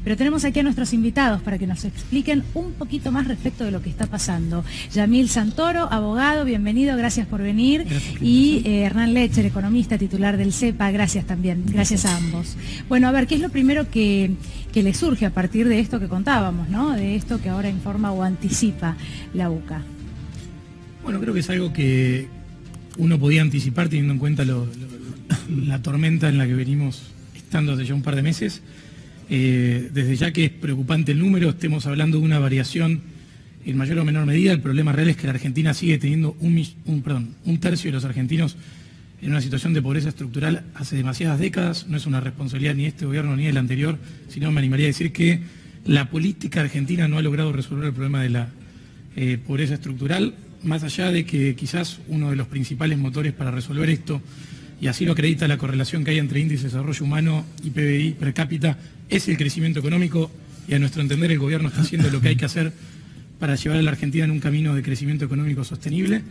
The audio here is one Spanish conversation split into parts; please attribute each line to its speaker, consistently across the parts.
Speaker 1: Pero tenemos aquí a nuestros invitados para que nos expliquen un poquito más respecto de lo que está pasando. Yamil Santoro, abogado, bienvenido, gracias por venir.
Speaker 2: Gracias.
Speaker 1: Y Hernán Lecher, economista titular del CEPA, gracias también, gracias a ambos. Bueno, a ver, ¿qué es lo primero que le surge a partir de esto que contábamos, ¿no? De esto que ahora informa o anticipa la UCA?
Speaker 2: Bueno, creo que es algo que uno podía anticipar teniendo en cuenta la tormenta en la que venimos estando hace ya un par de meses. Desde ya que es preocupante el número, estemos hablando de una variación en mayor o menor medida. El problema real es que la Argentina sigue teniendo un tercio de los argentinos en una situación de pobreza estructural hace demasiadas décadas. No es una responsabilidad ni de este gobierno ni del anterior, sino me animaría a decir que la política argentina no ha logrado resolver el problema de la pobreza estructural, más allá de que quizás uno de los principales motores para resolver esto, y así lo acredita la correlación que hay entre índice de desarrollo humano y PBI per cápita, es el crecimiento económico, y a nuestro entender el gobierno está haciendo lo que hay que hacer para llevar a la Argentina en un camino de crecimiento económico sostenible.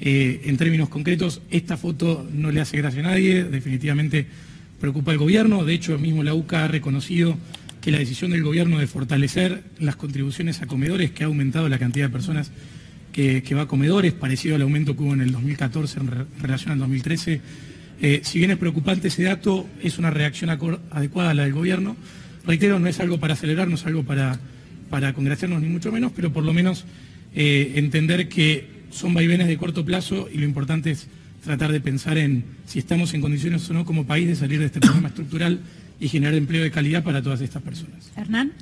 Speaker 2: En términos concretos, esta foto no le hace gracia a nadie, definitivamente preocupa al gobierno. De hecho, mismo la UCA ha reconocido que la decisión del gobierno de fortalecer las contribuciones a comedores, que ha aumentado la cantidad de personas que va a comedores, parecido al aumento que hubo en el 2014 en relación al 2013, si bien es preocupante ese dato, es una reacción adecuada a la del gobierno. Reitero, no es algo para celebrar, no es algo para congraciarnos ni mucho menos, pero por lo menos entender que son vaivenes de corto plazo y lo importante es tratar de pensar en si estamos en condiciones o no como país de salir de este problema estructural y generar empleo de calidad para todas estas personas.
Speaker 1: Hernán.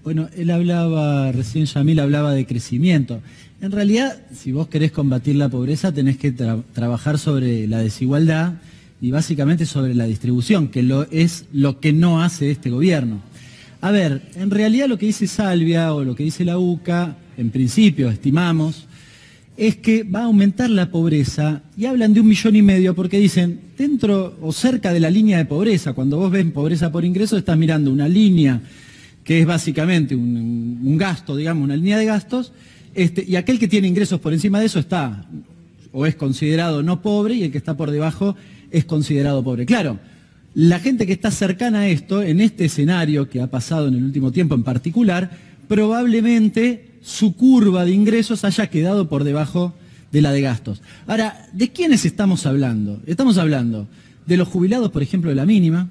Speaker 3: Bueno, él hablaba, recién Yamil hablaba de crecimiento. En realidad, si vos querés combatir la pobreza, tenés que trabajar sobre la desigualdad y básicamente sobre la distribución, que es lo que no hace este gobierno. A ver, en realidad lo que dice Salvia o lo que dice la UCA, en principio estimamos, es que va a aumentar la pobreza y hablan de 1,5 millones porque dicen, dentro o cerca de la línea de pobreza, cuando vos ves pobreza por ingreso, estás mirando una línea que es básicamente un gasto, digamos, una línea de gastos, y aquel que tiene ingresos por encima de eso está o es considerado no pobre y el que está por debajo es considerado pobre. Claro, la gente que está cercana a esto, en este escenario que ha pasado en el último tiempo en particular, probablemente su curva de ingresos haya quedado por debajo de la de gastos. Ahora, ¿de quiénes estamos hablando? Estamos hablando de los jubilados, por ejemplo, de la mínima,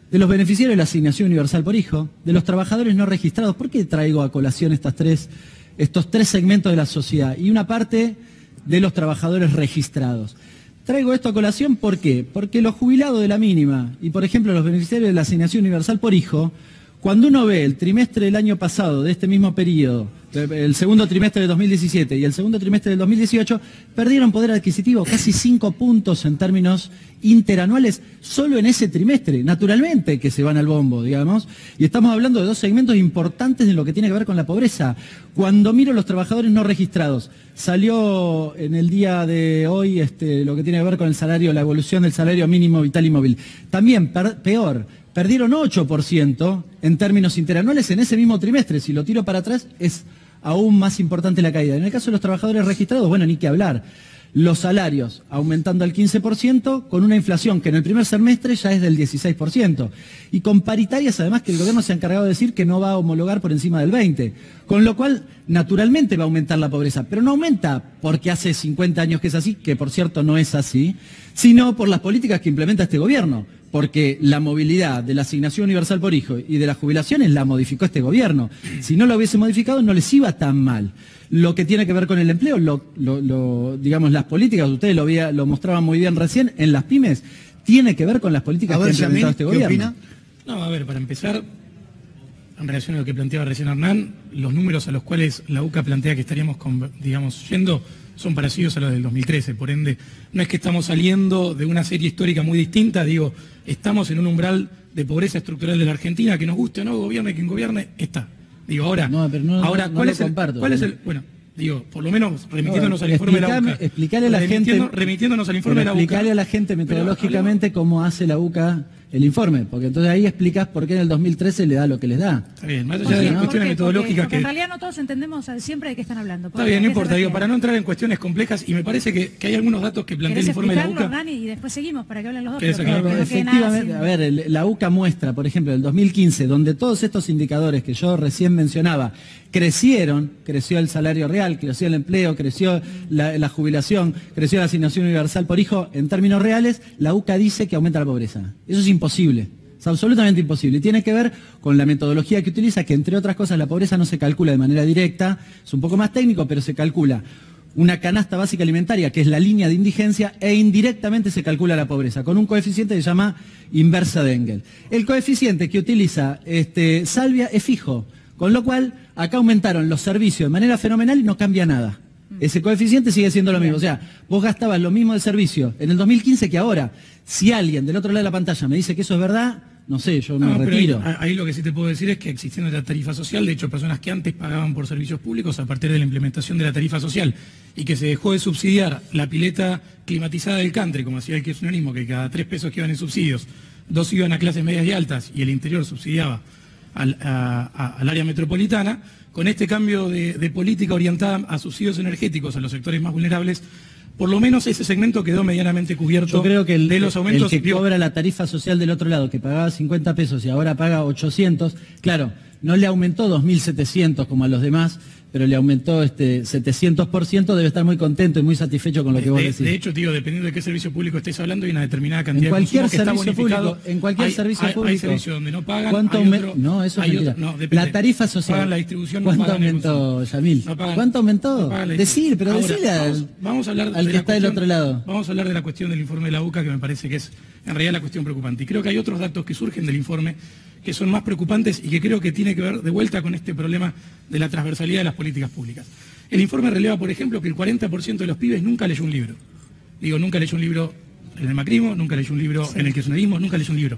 Speaker 3: de los beneficiarios de la asignación universal por hijo, de los trabajadores no registrados. ¿Por qué traigo a colación estos tres segmentos de la sociedad? Y una parte de los trabajadores registrados. Traigo esto a colación, ¿por qué? Porque los jubilados de la mínima y, por ejemplo, los beneficiarios de la asignación universal por hijo, cuando uno ve el trimestre del año pasado, de este mismo periodo, el segundo trimestre de 2017 y el segundo trimestre del 2018, perdieron poder adquisitivo, casi 5 puntos en términos interanuales, solo en ese trimestre. Naturalmente que se van al bombo, digamos, y estamos hablando de dos segmentos importantes en lo que tiene que ver con la pobreza. Cuando miro los trabajadores no registrados, salió en el día de hoy lo que tiene que ver con el salario, la evolución del salario mínimo vital y móvil. También peor. Perdieron 8% en términos interanuales en ese mismo trimestre. Si lo tiro para atrás, es aún más importante la caída. En el caso de los trabajadores registrados, bueno, ni que hablar. Los salarios aumentando al 15%, con una inflación que en el primer semestre ya es del 16%. Y con paritarias, además, que el gobierno se ha encargado de decir que no va a homologar por encima del 20%. Con lo cual, naturalmente va a aumentar la pobreza. Pero no aumenta porque hace 50 años que es así, que por cierto no es así, sino por las políticas que implementa este gobierno. Porque la movilidad de la asignación universal por hijo y de las jubilaciones la modificó este gobierno. Si no lo hubiese modificado, no les iba tan mal. Lo que tiene que ver con el empleo, digamos, las políticas, ustedes lo mostraban muy bien recién, en las pymes, tiene que ver con las políticas que ha implementado este gobierno.
Speaker 2: ¿Qué opina? No, a ver, para empezar, en relación a lo que planteaba recién Hernán, los números a los cuales la UCA plantea que estaríamos, yendo son parecidos a los del 2013, por ende, no es que estamos saliendo de una serie histórica muy distinta, digo, estamos en un umbral de pobreza estructural de la Argentina, que nos guste o no, gobierne quien gobierne, está. Digo, ahora, ¿cuál es el, bueno, digo, por lo menos remitiéndonos al informe de la UCA.
Speaker 3: Explicarle a la gente,
Speaker 2: remitiéndonos al informe de la UCA.
Speaker 3: Explicarle a la gente metodológicamente cómo hace la UCA el informe, porque entonces ahí explicas por qué en el 2013 le da lo que les da.
Speaker 2: Está bien, más allá de las cuestiones metodológicas
Speaker 1: porque en realidad no todos entendemos siempre de qué están hablando.
Speaker 2: Está bien, no importa, digo, para no entrar en cuestiones complejas, y me parece que hay algunos datos que plantea el informe de la UCA.
Speaker 1: Dani, y después seguimos para que hablen los dos.
Speaker 3: Efectivamente, a ver, la UCA muestra, por ejemplo, el 2015, donde todos estos indicadores que yo recién mencionaba crecieron, creció el salario real, creció el empleo, creció la jubilación, creció la asignación universal por hijo, en términos reales, la UCA dice que aumenta la pobreza. Eso es imposible. Es absolutamente imposible. Y tiene que ver con la metodología que utiliza, que entre otras cosas la pobreza no se calcula de manera directa, es un poco más técnico, pero se calcula una canasta básica alimentaria, que es la línea de indigencia, e indirectamente se calcula la pobreza, con un coeficiente que se llama inversa de Engel. El coeficiente que utiliza Salvia es fijo, con lo cual acá aumentaron los servicios de manera fenomenal y no cambia nada. Ese coeficiente sigue siendo lo mismo. O sea, vos gastabas lo mismo de servicio en el 2015 que ahora. Si alguien del otro lado de la pantalla me dice que eso es verdad, no sé, yo me retiro.
Speaker 2: Ahí lo que sí te puedo decir es que existiendo la tarifa social, de hecho personas que antes pagaban por servicios públicos a partir de la implementación de la tarifa social y que se dejó de subsidiar la pileta climatizada del country, como hacía el kirchnerismo, que cada 3 pesos que iban en subsidios, 2 iban a clases medias y altas y el interior subsidiaba al área metropolitana. Con este cambio de política orientada a subsidios energéticos a los sectores más vulnerables, por lo menos ese segmento quedó medianamente cubierto.
Speaker 3: Yo creo que
Speaker 2: de los aumentos.
Speaker 3: El que cobra la tarifa social del otro lado, que pagaba 50 pesos y ahora paga 800, claro, no le aumentó 2.700 como a los demás, pero le aumentó 700%, debe estar muy contento y muy satisfecho con lo que vos decís.
Speaker 2: De hecho, tío, dependiendo de qué servicio público estés hablando, hay una determinada cantidad
Speaker 3: en cualquier
Speaker 2: de consumo
Speaker 3: servicio
Speaker 2: que está bonificado.
Speaker 3: Público, en cualquier servicio público.
Speaker 2: Hay servicios donde no pagan.
Speaker 3: No, eso es mentira. La tarifa social.
Speaker 2: Pagan la distribución,
Speaker 3: ¿Cuánto
Speaker 2: no
Speaker 3: aumentó, Yamil? ¿Cuánto aumentó? Decir, pero ahora, decirle al que está del otro lado.
Speaker 2: Vamos a hablar de la cuestión del informe de la UCA, que me parece que es en realidad la cuestión preocupante. Y creo que hay otros datos que surgen del informe que son más preocupantes y que creo que tiene que ver de vuelta con este problema de la transversalidad de las políticas públicas. El informe releva, por ejemplo, que el 40% de los pibes nunca leyó un libro. Digo, nunca leyó un libro en el macrismo, nunca leyó un libro en el kirchnerismo, nunca leyó un libro.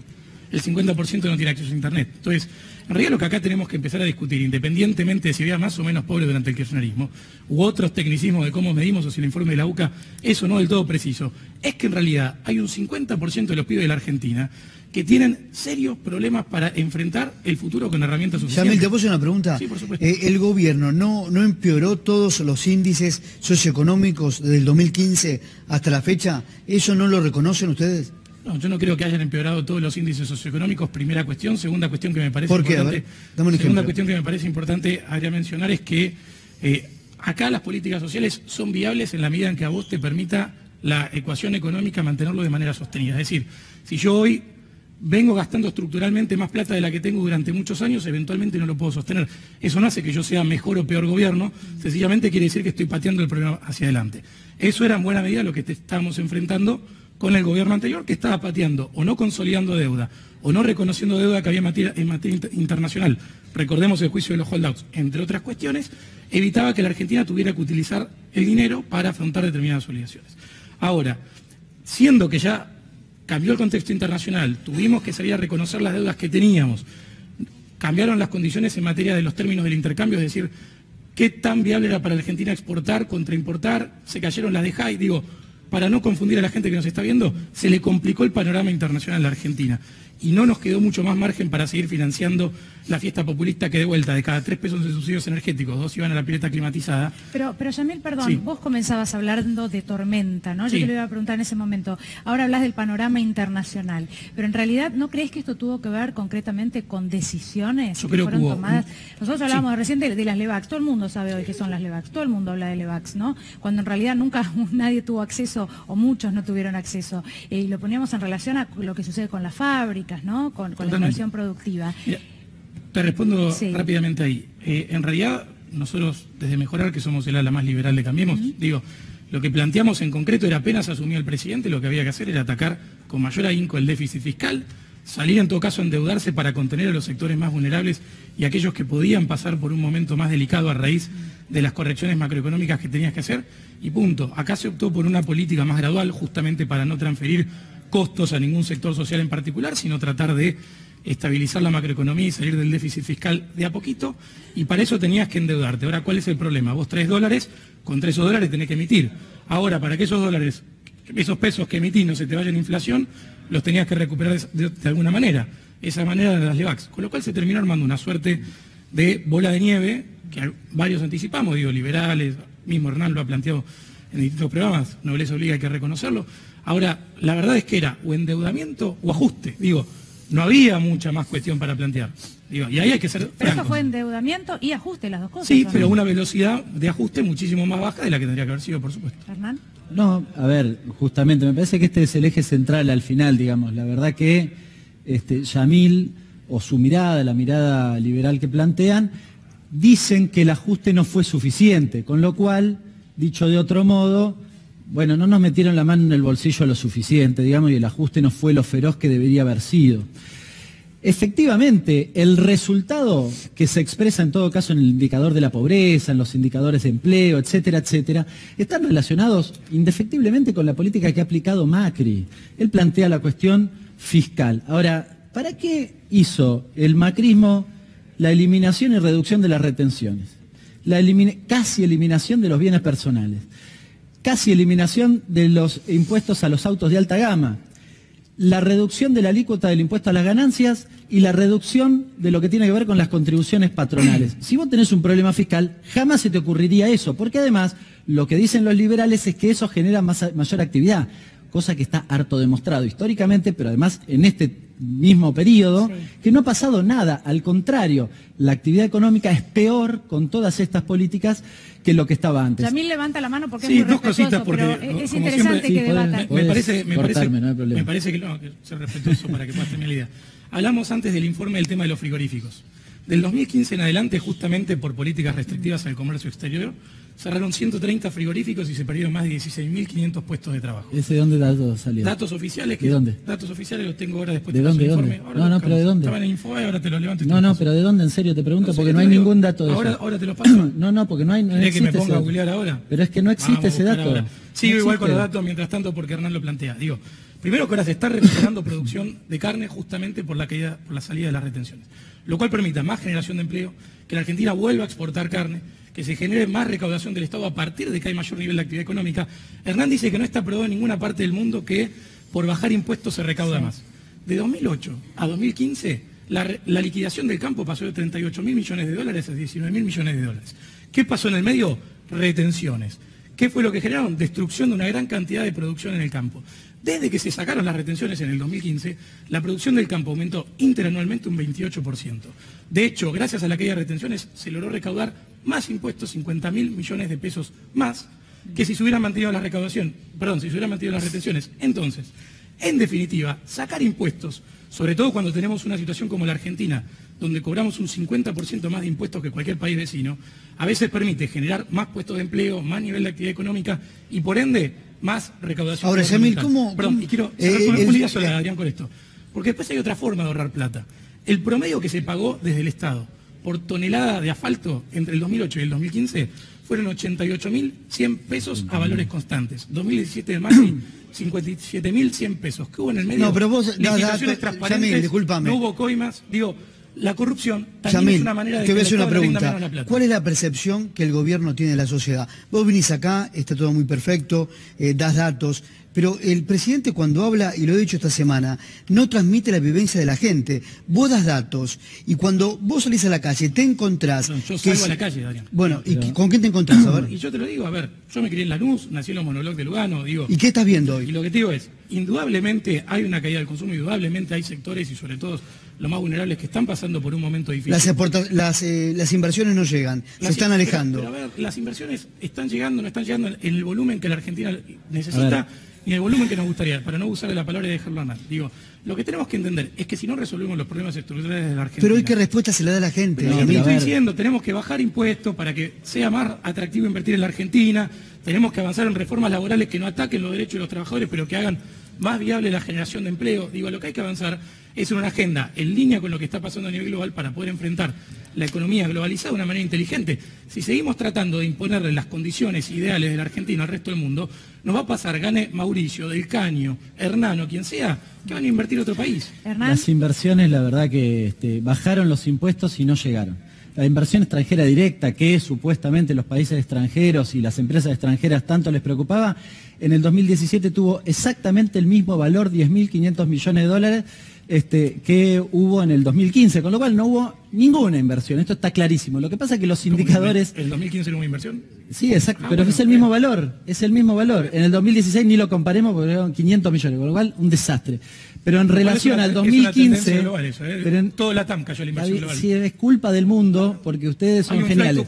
Speaker 2: El 50% no tiene acceso a Internet. Entonces, en realidad lo que acá tenemos que empezar a discutir, independientemente de si había más o menos pobre durante el kirchnerismo, u otros tecnicismos de cómo medimos o si el informe de la UCA es o no del todo preciso, es que en realidad hay un 50% de los pibes de la Argentina que tienen serios problemas para enfrentar el futuro con herramientas suficientes.
Speaker 4: Yamil, ¿te puedo hacer una pregunta?
Speaker 2: Sí, por supuesto.
Speaker 4: ¿El gobierno no empeoró todos los índices socioeconómicos desde el 2015 hasta la fecha? ¿Eso no lo reconocen ustedes?
Speaker 2: No, yo no creo que hayan empeorado todos los índices socioeconómicos, primera cuestión. Segunda cuestión que me parece
Speaker 4: ¿Por qué?
Speaker 2: importante.
Speaker 4: Dame un
Speaker 2: segunda
Speaker 4: ejemplo.
Speaker 2: cuestión que me parece importante habría mencionar es que acá las políticas sociales son viables en la medida en que a vos te permita la ecuación económica mantenerlo de manera sostenida. Es decir, si yo hoy vengo gastando estructuralmente más plata de la que tengo durante muchos años, eventualmente no lo puedo sostener. Eso no hace que yo sea mejor o peor gobierno, sencillamente quiere decir que estoy pateando el problema hacia adelante. Eso era en buena medida lo que estábamos enfrentando con el gobierno anterior, que estaba pateando o no consolidando deuda o no reconociendo deuda que había en materia internacional. Recordemos el juicio de los holdouts, entre otras cuestiones, evitaba que la Argentina tuviera que utilizar el dinero para afrontar determinadas obligaciones. Ahora, siendo que ya cambió el contexto internacional, tuvimos que salir a reconocer las deudas que teníamos, cambiaron las condiciones en materia de los términos del intercambio, es decir, qué tan viable era para la Argentina exportar contra importar, se cayeron las de Jai, digo, para no confundir a la gente que nos está viendo, se le complicó el panorama internacional a la Argentina y no nos quedó mucho más margen para seguir financiando la fiesta populista que de vuelta, de cada 3 pesos de subsidios energéticos, 2 iban a la pileta climatizada.
Speaker 1: Pero Yamil, perdón,
Speaker 2: sí.
Speaker 1: Vos comenzabas hablando de tormenta, ¿no? Yo
Speaker 2: Sí.
Speaker 1: te lo iba a preguntar en ese momento. Ahora hablas del panorama internacional, pero en realidad, ¿no crees que esto tuvo que ver concretamente con decisiones
Speaker 2: Yo
Speaker 1: que
Speaker 2: creo
Speaker 1: fueron
Speaker 2: que hubo
Speaker 1: tomadas? Nosotros hablábamos
Speaker 2: Sí.
Speaker 1: recién de las LEVAX, todo el mundo sabe hoy qué son las LEVAX, todo el mundo habla de LEVAX, ¿no? Cuando en realidad nunca nadie tuvo acceso, o muchos no tuvieron acceso. Y lo poníamos en relación a lo que sucede con las fábricas, ¿no? Con la inversión productiva.
Speaker 2: Mira, te respondo
Speaker 1: Sí.
Speaker 2: rápidamente ahí. En realidad, nosotros desde Mejorar, que somos el ala más liberal de Cambiemos, digo, lo que planteamos en concreto era apenas asumió el presidente, lo que había que hacer era atacar con mayor ahínco el déficit fiscal, salir en todo caso a endeudarse para contener a los sectores más vulnerables y aquellos que podían pasar por un momento más delicado a raíz de las correcciones macroeconómicas que tenías que hacer, y punto. Acá se optó por una política más gradual, justamente para no transferir costos a ningún sector social en particular, sino tratar de estabilizar la macroeconomía y salir del déficit fiscal de a poquito, y para eso tenías que endeudarte. Ahora, ¿cuál es el problema? Vos traes dólares, contra esos dólares tenés que emitir. Ahora, para que esos dólares esos pesos que emitís no se te vayan en inflación, los tenías que recuperar de alguna manera. Esa manera de las LEVAX. Con lo cual se terminó armando una suerte de bola de nieve, que varios anticipamos, digo, liberales, mismo Hernán lo ha planteado en distintos programas, Nobleza Obliga, hay que reconocerlo. Ahora, la verdad es que era o endeudamiento o ajuste. Digo, no había mucha más cuestión para plantear. Digo, y ahí hay que ser
Speaker 1: Pero
Speaker 2: francos.
Speaker 1: eso fue endeudamiento y ajuste, las dos cosas.
Speaker 2: Sí,
Speaker 1: ¿no?
Speaker 2: pero una velocidad de ajuste muchísimo más baja de la que tendría que haber sido, por supuesto.
Speaker 1: Hernán.
Speaker 3: No, a ver, justamente, me parece que este es el eje central al final, digamos. La verdad que Yamil, o su mirada, la mirada liberal que plantean, dicen que el ajuste no fue suficiente, con lo cual, dicho de otro modo, bueno, no nos metieron la mano en el bolsillo lo suficiente, digamos, y el ajuste no fue lo feroz que debería haber sido. Efectivamente, el resultado que se expresa en todo caso en el indicador de la pobreza, en los indicadores de empleo, etcétera, etcétera, están relacionados indefectiblemente con la política que ha aplicado Macri. Él plantea la cuestión fiscal. Ahora, ¿para qué hizo el macrismo la eliminación y reducción de las retenciones? Casi eliminación de los bienes personales, casi eliminación de los impuestos a los autos de alta gama, la reducción de la alícuota del impuesto a las ganancias y la reducción de lo que tiene que ver con las contribuciones patronales. Si vos tenés un problema fiscal, jamás se te ocurriría eso, porque además lo que dicen los liberales es que eso genera mayor actividad, cosa que está harto demostrado históricamente, pero además en este mismo periodo, sí, que no ha pasado nada, al contrario, la actividad económica es peor con todas estas políticas que lo que estaba antes.
Speaker 1: Yamil levanta la mano porque
Speaker 2: sí,
Speaker 1: es muy
Speaker 2: dos cositas, porque
Speaker 1: pero es
Speaker 2: como
Speaker 1: interesante
Speaker 2: siempre,
Speaker 1: que debatan.
Speaker 2: Me parece que no, que ser respetuoso para que puedas tener la idea. Hablamos antes del informe del tema de los frigoríficos. Del 2015 en adelante, justamente por políticas restrictivas al comercio exterior, cerraron 130 frigoríficos y se perdieron más de 16.500 puestos de trabajo.
Speaker 3: ¿Ese de dónde datos salieron?
Speaker 2: Datos oficiales.
Speaker 3: ¿De dónde?
Speaker 2: Datos oficiales los tengo ahora después
Speaker 3: de
Speaker 2: paso
Speaker 3: dónde,
Speaker 2: el informe.
Speaker 3: ¿dónde? No, pero ¿de dónde?
Speaker 2: Estaban en Infobae, ahora te los levanto.
Speaker 3: No, pero ¿de dónde? En serio, te pregunto, porque no hay ningún dato de eso.
Speaker 2: Ahora te los paso.
Speaker 3: No, porque no hay. No
Speaker 2: ¿Querés que me ponga a googlear ahora?
Speaker 3: Pero es que no existe ese dato.
Speaker 2: Ahora. Sigo igual con los datos mientras tanto porque Hernán lo plantea. Digo, primero que ahora se está recuperando producción de carne justamente por la salida de las retenciones, lo cual permite más generación de empleo, que la Argentina vuelva a exportar carne, que se genere más recaudación del Estado a partir de que hay mayor nivel de actividad económica. Hernán dice que no está probado en ninguna parte del mundo que por bajar impuestos se recauda más. De 2008 a 2015, la liquidación del campo pasó de 38.000 millones de dólares a 19.000 millones de dólares. ¿Qué pasó en el medio? Retenciones. ¿Qué fue lo que generaron? Destrucción de una gran cantidad de producción en el campo. Desde que se sacaron las retenciones en el 2015, la producción del campo aumentó interanualmente un 28%. De hecho, gracias a la caída de retenciones, se logró recaudar más impuestos, 50.000 millones de pesos más, que si se hubieran mantenido la recaudación, si se hubieran mantenido las retenciones. Entonces, en definitiva, sacar impuestos, sobre todo cuando tenemos una situación como la Argentina, donde cobramos un 50% más de impuestos que cualquier país vecino, a veces permite generar más puestos de empleo, más nivel de actividad económica y por ende más recaudación.
Speaker 4: Ahora, Yamil, ¿cómo?
Speaker 2: Perdón, y quiero cerrar con un sola, Adrián, con esto. Porque después hay otra forma de ahorrar plata. El promedio que se pagó desde el Estado por tonelada de asfalto entre el 2008 y el 2015 fueron 88.100 pesos a valores constantes. 2017 de Macri, 57.100 pesos. ¿Qué hubo en el medio?
Speaker 4: No, pero vos,
Speaker 2: licitaciones transparentes,
Speaker 4: Yamil, discúlpame.
Speaker 2: No hubo coimas. Digo, la corrupción también es una manera de
Speaker 4: te voy a hacer una pregunta.
Speaker 2: La plata.
Speaker 4: ¿Cuál es la percepción que el gobierno tiene de la sociedad? Vos vinís acá, está todo muy perfecto, das datos, pero el presidente cuando habla, y lo he dicho esta semana, no transmite la vivencia de la gente. Vos das datos, y cuando vos salís a la calle, te encontrás...
Speaker 2: Yo salgo a la calle, Adrián.
Speaker 4: Bueno, ¿y con quién te encontrás? A ver.
Speaker 2: Y yo te lo digo, yo me crié en Lanús, nací en los monoblocs de Lugano, digo...
Speaker 4: ¿Y qué estás viendo hoy?
Speaker 2: Y lo que te digo es, indudablemente hay una caída del consumo, indudablemente hay sectores y sobre todo los más vulnerables que están pasando por un momento difícil.
Speaker 4: Las inversiones no llegan, se están alejando.
Speaker 2: Pero a ver, las inversiones están llegando, no están llegando en el volumen que la Argentina necesita ni el volumen que nos gustaría, para no usar la palabra y dejarlo andar. Digo, lo que tenemos que entender es que si no resolvemos los problemas estructurales de la Argentina...
Speaker 4: Pero hoy qué respuesta se le da a la gente.
Speaker 2: Pero te estoy diciendo, tenemos que bajar impuestos para que sea más atractivo invertir en la Argentina, tenemos que avanzar en reformas laborales que no ataquen los derechos de los trabajadores, pero que hagan más viable la generación de empleo. Digo, lo que hay que avanzar es en una agenda en línea con lo que está pasando a nivel global para poder enfrentar la economía globalizada de una manera inteligente. Si seguimos tratando de imponerle las condiciones ideales de la Argentina al resto del mundo, nos va a pasar, gane Mauricio, Del Caño, Hernán o quien sea, que van a invertir a otro país.
Speaker 1: ¿Hernán?
Speaker 3: Las inversiones, la verdad que bajaron los impuestos y no llegaron. La inversión extranjera directa, que supuestamente los países extranjeros y las empresas extranjeras tanto les preocupaba, en el 2017 tuvo exactamente el mismo valor, 10.500 millones de dólares, que hubo en el 2015, con lo cual no hubo ninguna inversión. Esto está clarísimo. Lo que pasa es que los indicadores...
Speaker 2: ¿El 2015 no hubo inversión?
Speaker 3: Sí, exacto, pero bueno, es el mismo valor, es el mismo valor. En el 2016 ni lo comparemos porque eran 500 millones, con lo cual un desastre. Pero en relación al 2015...
Speaker 2: global eso, pero en todo la TAM cayó la inversión global.
Speaker 3: Sí, es culpa del mundo porque ustedes son geniales.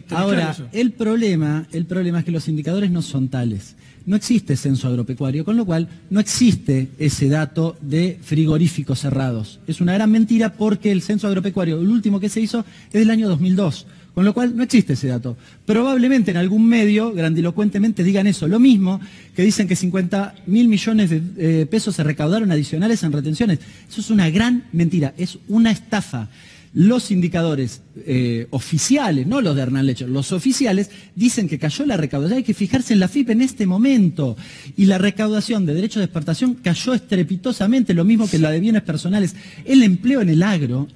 Speaker 3: Ahora, el problema es que los indicadores no son tales. No existe censo agropecuario, con lo cual no existe ese dato de frigoríficos cerrados. Es una gran mentira porque el censo agropecuario, el último que se hizo, es del año 2002. Con lo cual no existe ese dato. Probablemente en algún medio, grandilocuentemente, digan eso. Lo mismo que dicen que 50.000 millones de pesos se recaudaron adicionales en retenciones. Eso es una gran mentira, es una estafa. Los indicadores oficiales, no los de Hernán Lecher, los oficiales dicen que cayó la recaudación. Hay que fijarse en la FIP en este momento. Y la recaudación de derechos de exportación cayó estrepitosamente, lo mismo que la de bienes personales. El empleo en el agro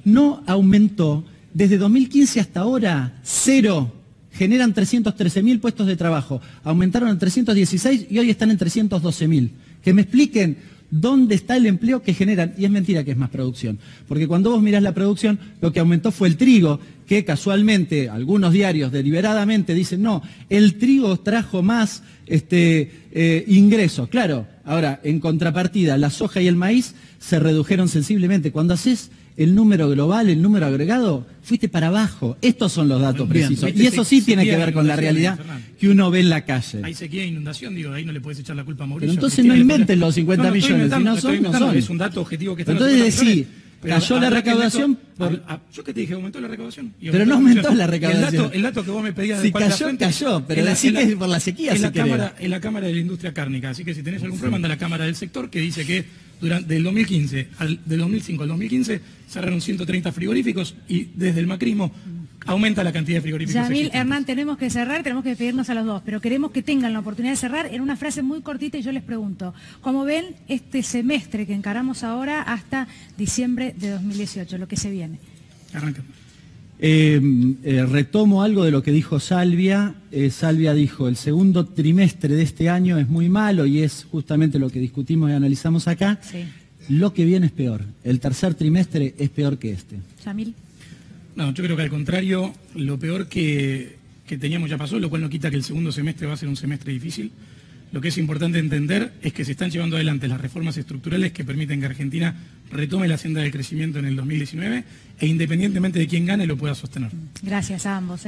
Speaker 3: no aumentó desde 2015 hasta ahora, cero. Generan 313.000 puestos de trabajo. Aumentaron en 316 y hoy están en 312.000. Que me expliquen dónde está el empleo que generan. Y es mentira que es más producción. Porque cuando vos mirás la producción, lo que aumentó fue el trigo, que casualmente algunos diarios deliberadamente dicen, no, el trigo trajo más ingresos. Claro, ahora, en contrapartida, la soja y el maíz se redujeron sensiblemente. Cuando haces el número global, el número agregado, fuiste para abajo. Estos son los datos precisos. Y eso sí tiene que ver con la realidad que uno ve en la calle.
Speaker 2: Hay sequía e inundación, digo, ahí no le puedes echar la culpa a Mauricio.
Speaker 3: Pero entonces no inventen los 50 millones, si no son, no son.
Speaker 2: Es un dato objetivo que está.
Speaker 3: Entonces decís, cayó la recaudación
Speaker 2: yo que te dije, aumentó la recaudación.
Speaker 3: Pero no aumentó la recaudación.
Speaker 2: El dato que vos me pedías
Speaker 3: de cayó, pero decís que es por la sequía.
Speaker 2: Es la Cámara de la Industria Cárnica, así que si tenés algún problema, anda a la Cámara del Sector que dice que del 2005 al 2015 cerraron 130 frigoríficos y desde el macrismo aumenta la cantidad de frigoríficos.
Speaker 1: Yamil, Hernán, tenemos que cerrar, tenemos que despedirnos a los dos, pero queremos que tengan la oportunidad de cerrar en una frase muy cortita y yo les pregunto, ¿cómo ven este semestre que encaramos ahora hasta diciembre de 2018, lo que se viene?
Speaker 2: Arranca.
Speaker 3: Retomo algo de lo que dijo Salvia. Salvia dijo, el segundo trimestre de este año es muy malo y es justamente lo que discutimos y analizamos acá.
Speaker 1: Sí.
Speaker 3: Lo que viene es peor. El tercer trimestre es peor que este.
Speaker 1: Yamil.
Speaker 2: No, yo creo que al contrario, lo peor que teníamos ya pasó, lo cual no quita que el segundo semestre va a ser un semestre difícil. Lo que es importante entender es que se están llevando adelante las reformas estructurales que permiten que Argentina retome la senda del crecimiento en el 2019 e independientemente de quién gane lo pueda sostener.
Speaker 1: Gracias a ambos.